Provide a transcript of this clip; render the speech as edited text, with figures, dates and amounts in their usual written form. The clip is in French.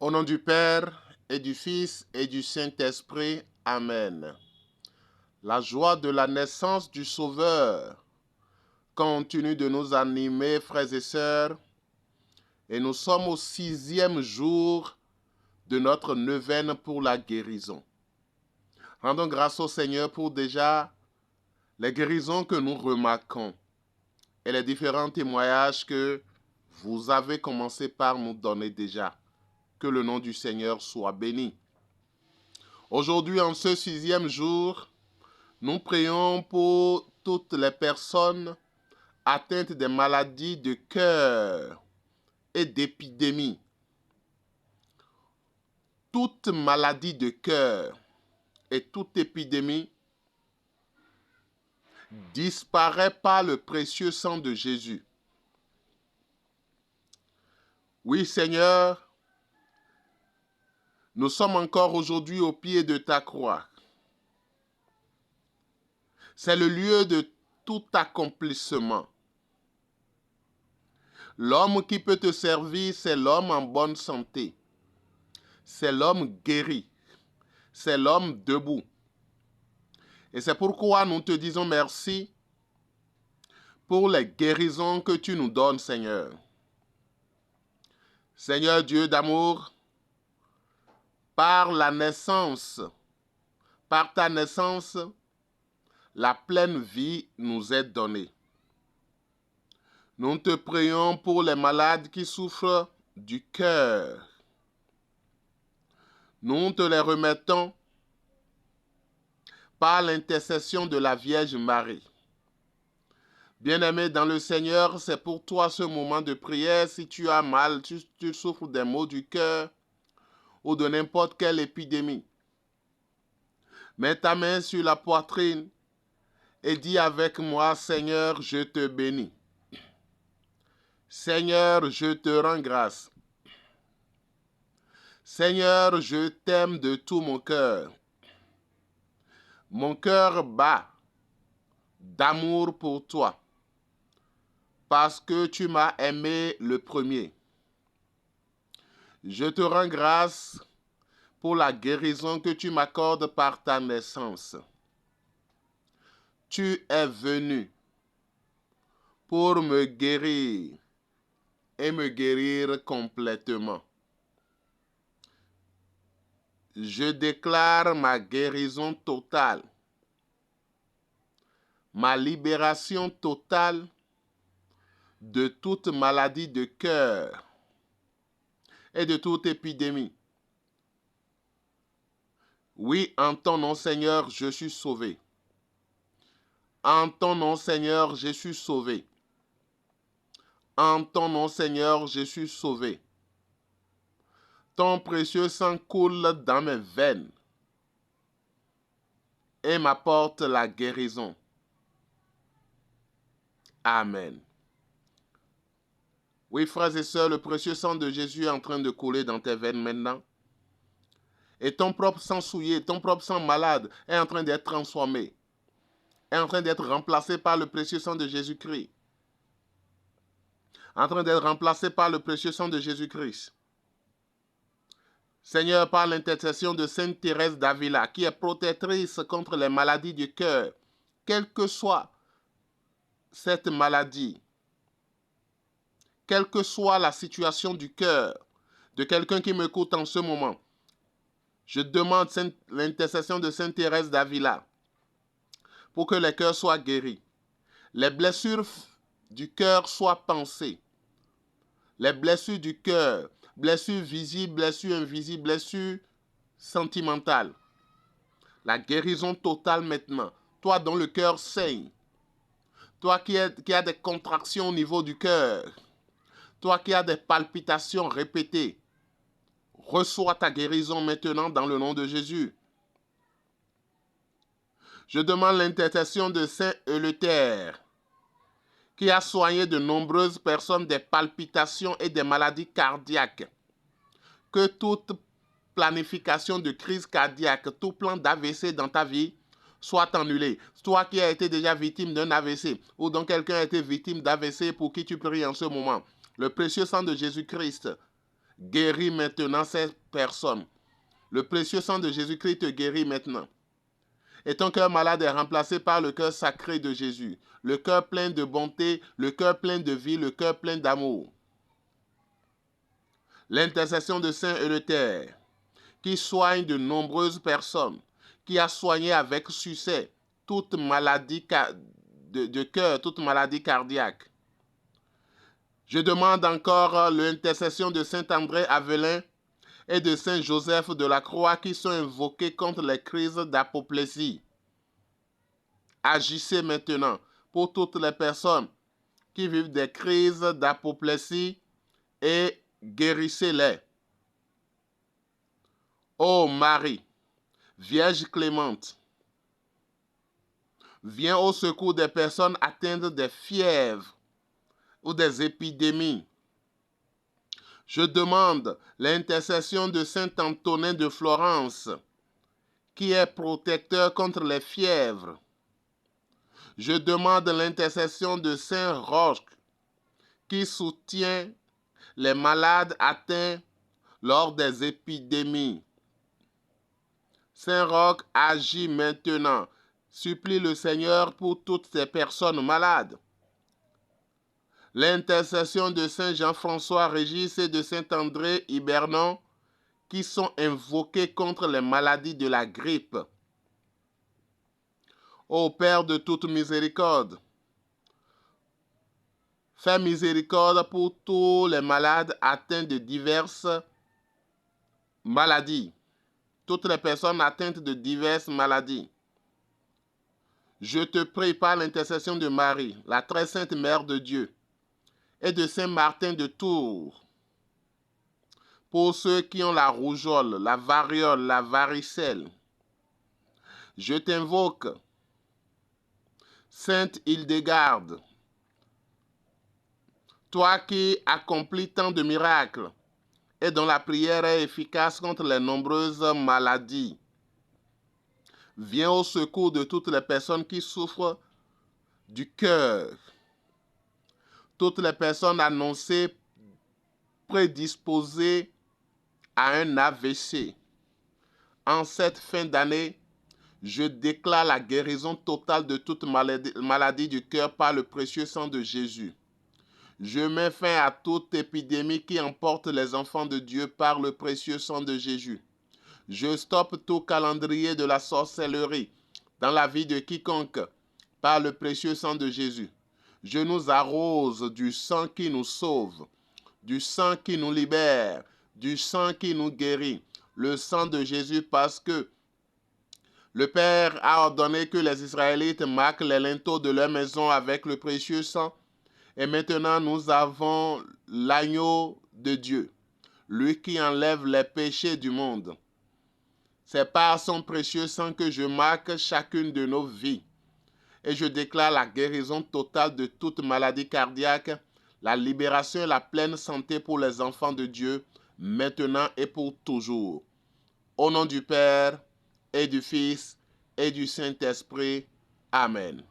Au nom du Père et du Fils et du Saint-Esprit. Amen. La joie de la naissance du Sauveur continue de nous animer, frères et sœurs, et nous sommes au 6e jour de notre neuvaine pour la guérison. Rendons grâce au Seigneur pour déjà les guérisons que nous remarquons et les différents témoignages que vous avez commencé par nous donner déjà. Que le nom du Seigneur soit béni. Aujourd'hui, en ce 6e jour, nous prions pour toutes les personnes atteintes des maladies de cœur et d'épidémie. Toute maladie de cœur et toute épidémie disparaît par le précieux sang de Jésus. Oui, Seigneur, nous sommes encore aujourd'hui au pied de ta croix. C'est le lieu de tout accomplissement. L'homme qui peut te servir, c'est l'homme en bonne santé. C'est l'homme guéri. C'est l'homme debout. Et c'est pourquoi nous te disons merci pour les guérisons que tu nous donnes, Seigneur. Seigneur Dieu d'amour, par la naissance, par ta naissance, la pleine vie nous est donnée. Nous te prions pour les malades qui souffrent du cœur. Nous te les remettons par l'intercession de la Vierge Marie. Bien-aimé dans le Seigneur, c'est pour toi ce moment de prière. Si tu as mal, tu souffres des maux du cœur ou de n'importe quelle épidémie, mets ta main sur la poitrine et dis avec moi, Seigneur, je te bénis. Seigneur, je te rends grâce. Seigneur, je t'aime de tout mon cœur. Mon cœur bat d'amour pour toi, parce que tu m'as aimé le premier. Je te rends grâce pour la guérison que tu m'accordes par ta naissance. Tu es venu pour me guérir et me guérir complètement. Je déclare ma guérison totale, ma libération totale de toute maladie de cœur et de toute épidémie. Oui, en ton nom, Seigneur, je suis sauvé. En ton nom, Seigneur, je suis sauvé. En ton nom, Seigneur, je suis sauvé. Ton précieux sang coule dans mes veines et m'apporte la guérison. Amen. Oui, frères et sœurs, le précieux sang de Jésus est en train de couler dans tes veines maintenant. Et ton propre sang souillé, ton propre sang malade est en train d'être transformé, est en train d'être remplacé par le précieux sang de Jésus-Christ. En train d'être remplacé par le précieux sang de Jésus-Christ. Seigneur, par l'intercession de Sainte Thérèse d'Avila, qui est protectrice contre les maladies du cœur, quelle que soit cette maladie, quelle que soit la situation du cœur de quelqu'un qui m'écoute en ce moment, je demande l'intercession de Sainte Thérèse d'Avila pour que les cœurs soient guéris, les blessures du cœur soient pansées, les blessures du cœur, blessures visibles, blessures invisibles, blessures sentimentales. La guérison totale maintenant. Toi dont le cœur saigne, toi qui as des contractions au niveau du cœur, toi qui as des palpitations répétées, reçois ta guérison maintenant dans le nom de Jésus. Je demande l'intercession de Saint Eleuthère, qui a soigné de nombreuses personnes des palpitations et des maladies cardiaques. Que toute planification de crise cardiaque, tout plan d'AVC dans ta vie soit annulé. Toi qui as été déjà victime d'un AVC ou dont quelqu'un a été victime d'AVC pour qui tu pries en ce moment, le précieux sang de Jésus-Christ guéris maintenant ces personnes. Le précieux sang de Jésus-Christ te guérit maintenant. Et ton cœur malade est remplacé par le cœur sacré de Jésus. Le cœur plein de bonté, le cœur plein de vie, le cœur plein d'amour. L'intercession de Saint Eleuthère, qui soigne de nombreuses personnes, qui a soigné avec succès toute maladie de cœur, toute maladie cardiaque. Je demande encore l'intercession de Saint André Avelin et de Saint Joseph de la Croix qui sont invoqués contre les crises d'apoplésie. Agissez maintenant pour toutes les personnes qui vivent des crises d'apoplésie et guérissez-les. Ô Marie, Vierge clémente, viens au secours des personnes atteintes des fièvres ou des épidémies. Je demande l'intercession de Saint Antonin de Florence, qui est protecteur contre les fièvres. Je demande l'intercession de Saint Roch, qui soutient les malades atteints lors des épidémies. Saint Roch agit maintenant. Supplie le Seigneur pour toutes ces personnes malades. L'intercession de Saint Jean-François Régis et de Saint André Hibernon qui sont invoqués contre les maladies de la grippe. Ô Père de toute miséricorde, fais miséricorde pour tous les malades atteints de diverses maladies. Toutes les personnes atteintes de diverses maladies. Je te prie par l'intercession de Marie, la très sainte Mère de Dieu, et de Saint Martin de Tours, pour ceux qui ont la rougeole, la variole, la varicelle. Je t'invoque, Sainte Hildegarde, toi qui accomplis tant de miracles et dont la prière est efficace contre les nombreuses maladies. Viens au secours de toutes les personnes qui souffrent du cœur. Toutes les personnes annoncées prédisposées à un AVC. En cette fin d'année, je déclare la guérison totale de toute maladie du cœur par le précieux sang de Jésus. Je mets fin à toute épidémie qui emporte les enfants de Dieu par le précieux sang de Jésus. Je stoppe tout calendrier de la sorcellerie dans la vie de quiconque par le précieux sang de Jésus. Je nous arrose du sang qui nous sauve, du sang qui nous libère, du sang qui nous guérit, le sang de Jésus, parce que le Père a ordonné que les Israélites marquent les linteaux de leur maison avec le précieux sang. Et maintenant, nous avons l'agneau de Dieu, lui qui enlève les péchés du monde. C'est par son précieux sang que je marque chacune de nos vies. Et je déclare la guérison totale de toute maladie cardiaque, la libération et la pleine santé pour les enfants de Dieu, maintenant et pour toujours. Au nom du Père, et du Fils, et du Saint-Esprit. Amen.